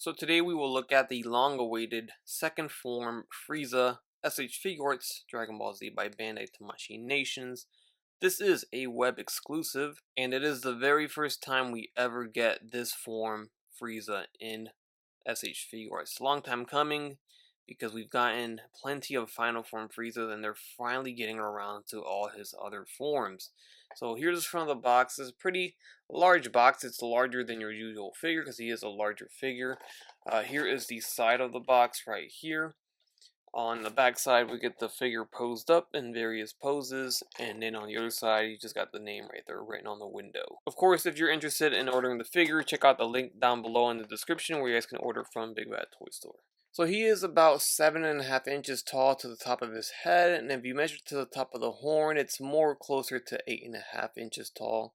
So today we will look at the long-awaited second form Frieza SH Figuarts Dragon Ball Z by Bandai Tamashii Nations. This is a web exclusive, and it is the very first time we ever get this form Frieza in SH Figuarts. Long time coming, because we've gotten plenty of final form Frieza, and they're finally getting around to all his other forms. So here's the front of the box. It's a pretty large box. It's larger than your usual figure because he is a larger figure. Here is the side of the box right here. On the back side, we get the figure posed up in various poses, and then on the other side, you just got the name right there written on the window. Of course, if you're interested in ordering the figure, check out the link down below in the description where you guys can order from Big Bad Toy Store. So he is about 7.5 inches tall to the top of his head, and if you measure to the top of the horn, it's more closer to 8.5 inches tall.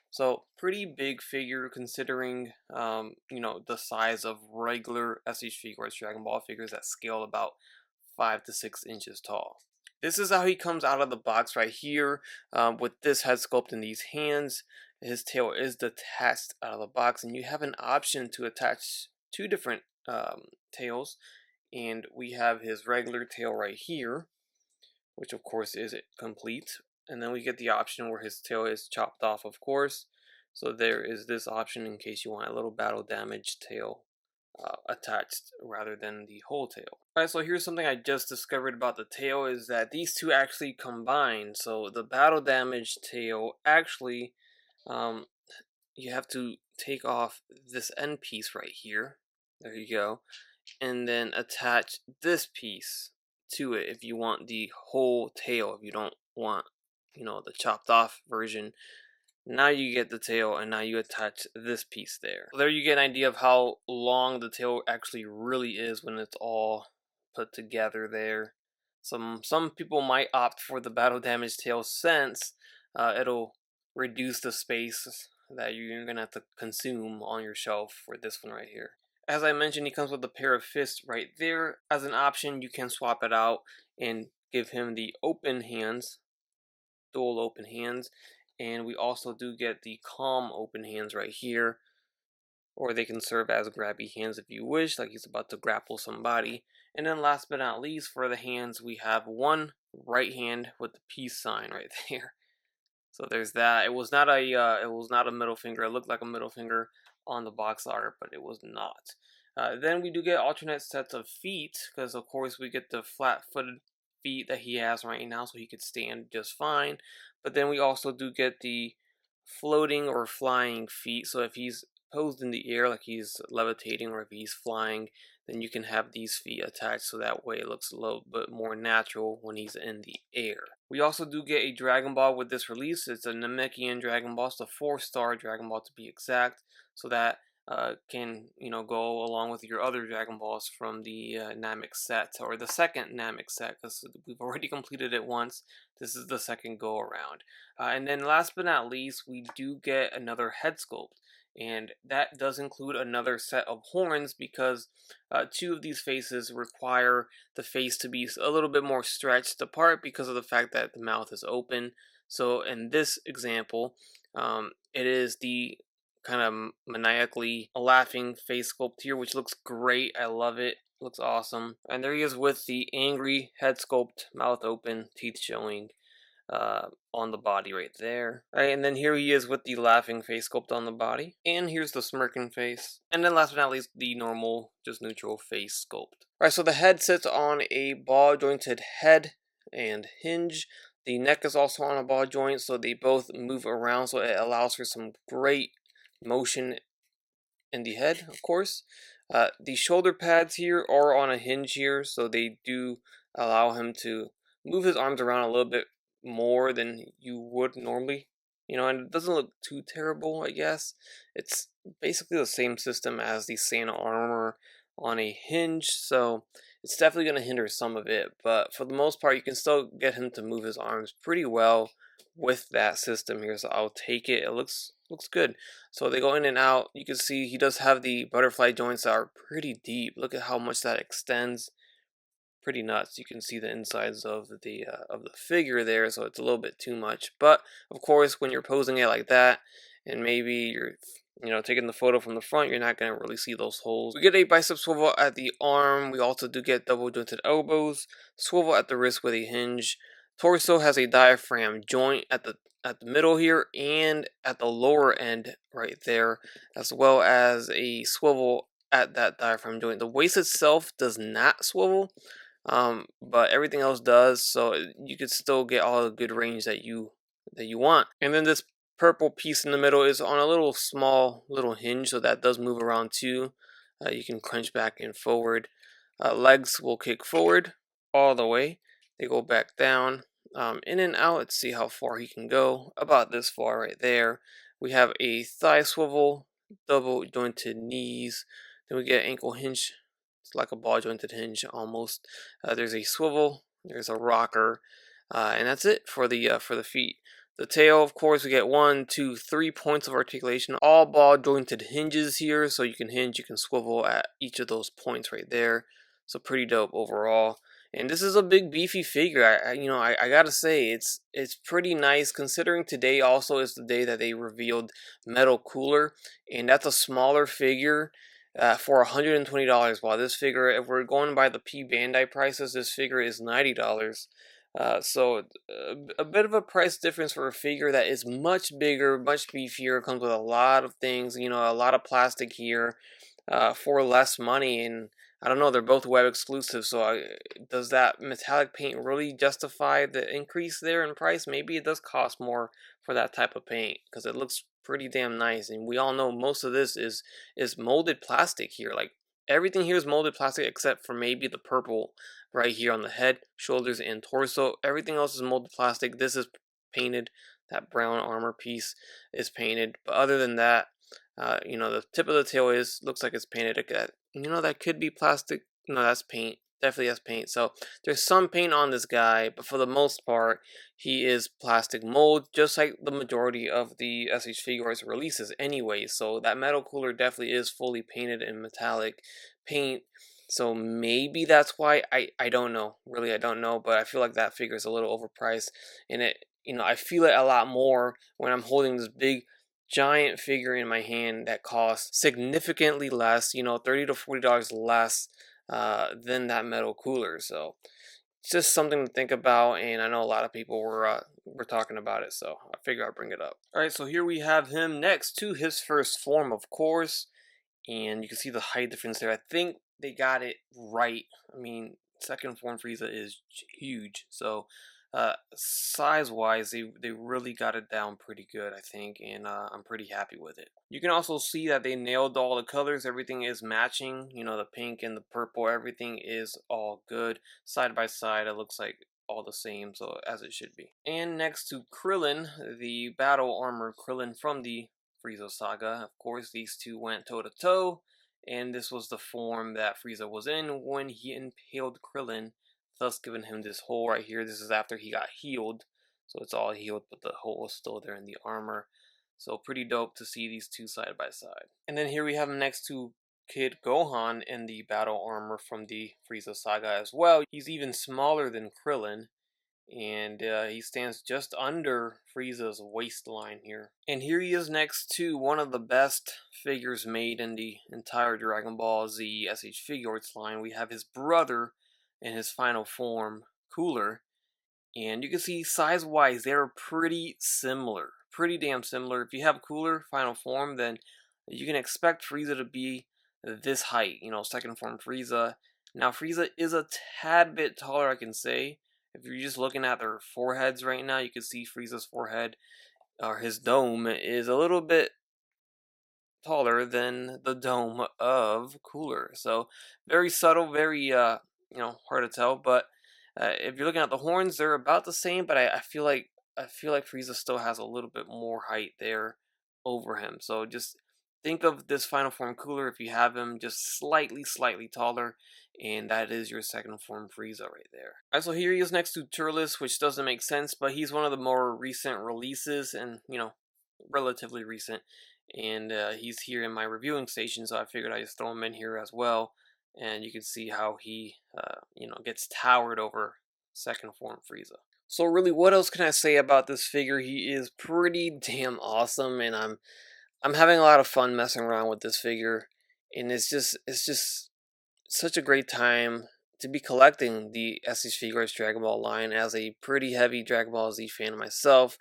So pretty big figure considering, the size of regular SH Figuarts Dragon Ball figures that scale about 5 to 6 inches tall. This is how he comes out of the box right here, with this head sculpt in these hands. His tail is detached out of the box, and you have an option to attach two different tails, and we have his regular tail right here, which of course is complete, and then we get the option where his tail is chopped off, of course. So there is this option in case you want a little battle damage tail attached rather than the whole tail. Alright, so here's something I just discovered about the tail is that these two actually combine. So the battle damage tail actually, you have to take off this end piece right here. There you go. And then attach this piece to it if you want the whole tail, if you don't want, the chopped off version. Now you get the tail, and now you attach this piece there. So there you get an idea of how long the tail actually really is when it's all put together there. Some people might opt for the battle damage tail since it'll reduce the space that you're going to have to consume on your shelf for this one right here. As I mentioned, he comes with a pair of fists right there. As an option, you can swap it out and give him the open hands, dual open hands. And we also do get the calm open hands right here, or they can serve as grabby hands if you wish, like he's about to grapple somebody. And then last but not least, for the hands, we have one right hand with the peace sign right there. So there's that. It was not a middle finger. It looked like a middle finger on the box art, but it was not. Then we do get alternate sets of feet, because of course we get the flat-footed feet that he has right now, so he could stand just fine. But then we also do get the floating or flying feet. So if he's posed in the air like he's levitating, or if he's flying, then you can have these feet attached, so that way it looks a little bit more natural when he's in the air. We also do get a Dragon Ball with this release. It's a Namekian Dragon Ball. It's a 4-star Dragon Ball to be exact, so that can go along with your other Dragon Balls from the Namek set, or the second Namek set, because we've already completed it once. This is the second go around. And then last but not least, we do get another head sculpt, and that does include another set of horns, because two of these faces require the face to be a little bit more stretched apart because of the fact that the mouth is open. So in this example, it is the kind of maniacally laughing face sculpt here, which looks great. I love it. Looks awesome. And there he is with the angry head sculpt, mouth open, teeth showing on the body right there. Alright, and then here he is with the laughing face sculpt on the body. And here's the smirking face. And then last but not least, the normal, just neutral face sculpt. Alright, so the head sits on a ball jointed head and hinge. The neck is also on a ball joint, so they both move around, so it allows for some great motion in the head, of course. The shoulder pads here are on a hinge here, so they do allow him to move his arms around a little bit more than you would normally. And it doesn't look too terrible, I guess. It's basically the same system as the Santa armor on a hinge, so it's definitely going to hinder some of it, but for the most part, you can still get him to move his arms pretty well with that system here, so I'll take it. It looks good. So they go in and out. You can see he does have the butterfly joints that are pretty deep. Look at how much that extends. Pretty nuts. You can see the insides of the figure there, so it's a little bit too much. But of course, when you're posing it like that, and maybe you're taking the photo from the front, you're not going to really see those holes. We get a bicep swivel at the arm. We also do get double jointed elbows, swivel at the wrist with a hinge. Torso has a diaphragm joint at the middle here and at the lower end right there, as well as a swivel at that diaphragm joint. The waist itself does not swivel, but everything else does, so you could still get all the good range that you want. And then this purple piece in the middle is on a little small little hinge, so that does move around too. You can crunch back and forward. Legs will kick forward all the way. They go back down, in and out. Let's see how far he can go. About this far right there. We have a thigh swivel, double jointed knees. Then we get ankle hinge. It's like a ball jointed hinge almost. There's a swivel. There's a rocker, and that's it for the feet. The tail, of course, we get 1, 2, 3 points of articulation. All ball jointed hinges here, so you can hinge, you can swivel at each of those points right there. So pretty dope overall. And this is a big beefy figure. I gotta say it's pretty nice considering today also is the day that they revealed Metal Cooler, and that's a smaller figure. For $120, while this figure, if we're going by the P Bandai prices, this figure is $90. So a bit of a price difference for a figure that is much bigger, much beefier, comes with a lot of things, a lot of plastic here, for less money. And I don't know, they're both web exclusive, so does that metallic paint really justify the increase there in price? Maybe it does cost more for that type of paint, because it looks pretty damn nice. And we all know most of this is molded plastic here. Like, everything here is molded plastic except for maybe the purple right here on the head, shoulders, and torso. Everything else is molded plastic. This is painted. That brown armor piece is painted. But other than that, the tip of the tail looks like it's painted. That could be plastic. No, that's paint. Definitely has paint. So there's some paint on this guy, but for the most part, he is plastic mold, just like the majority of the SH Figuarts releases anyway. So that metal cooler definitely is fully painted in metallic paint. So maybe that's why. I don't know. Really, I don't know, but I feel like that figure is a little overpriced, and I feel it a lot more when I'm holding this big giant figure in my hand that costs significantly less, $30 to $40 less than that metal cooler. So it's just something to think about, and I know a lot of people were talking about it, so I figure I'll bring it up. All right, so here we have him next to his first form, of course, and you can see the height difference there. I think they got it right. I mean, second form Frieza is huge, so size wise they really got it down pretty good, I think, and I'm pretty happy with it. You can also see that they nailed all the colors. Everything is matching, the pink and the purple, everything is all good. Side by side it looks like all the same, so as it should be. And next to Krillin, the battle armor Krillin from the Frieza saga. Of course, these two went toe to toe, and this was the form that Frieza was in when he impaled Krillin, thus giving him this hole right here. This is after he got healed, so it's all healed, but the hole is still there in the armor. So pretty dope to see these two side by side. And then here we have him next to Kid Gohan in the battle armor from the Frieza saga as well. He's even smaller than Krillin, and he stands just under Frieza's waistline here. And here he is next to one of the best figures made in the entire Dragon Ball Z SH Figuarts line. We have his brother in his final form, Cooler, and you can see size-wise they're pretty similar, pretty damn similar. If you have Cooler final form, then you can expect Frieza to be this height, second form Frieza. Now Frieza is a tad bit taller, I can say. If you're just looking at their foreheads right now, you can see Frieza's forehead, or his dome, is a little bit taller than the dome of Cooler. So very subtle, very hard to tell. But if you're looking at the horns, they're about the same. But I feel like Frieza still has a little bit more height there over him. So just think of this final form Cooler if you have him just slightly taller, and that is your second form Frieza right there. Alright, so here he is next to Turles, which doesn't make sense, but he's one of the more recent releases, and relatively recent, and he's here in my reviewing station, so I figured I'd just throw him in here as well. And you can see how he gets towered over second form Frieza. So really, what else can I say about this figure? He is pretty damn awesome, and I'm having a lot of fun messing around with this figure, and it's just such a great time to be collecting the SH Figuarts Dragon Ball line as a pretty heavy Dragon Ball Z fan myself.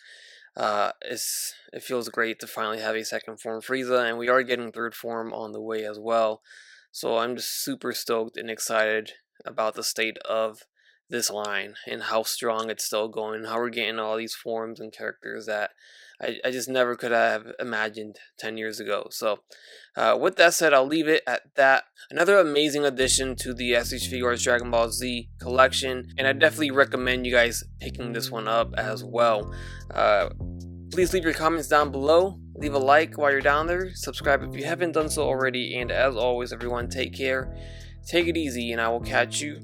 It feels great to finally have a second form Frieza, and we are getting third form on the way as well. So I'm just super stoked and excited about the state of this line and how strong it's still going, how we're getting all these forms and characters that I just never could have imagined 10 years ago. So with that said, I'll leave it at that. Another amazing addition to the SH Figuarts Dragon Ball Z collection, and I definitely recommend you guys picking this one up as well. Please leave your comments down below, leave a like while you're down there, subscribe if you haven't done so already, and as always everyone, take care, take it easy, and I will catch you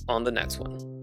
on the next one.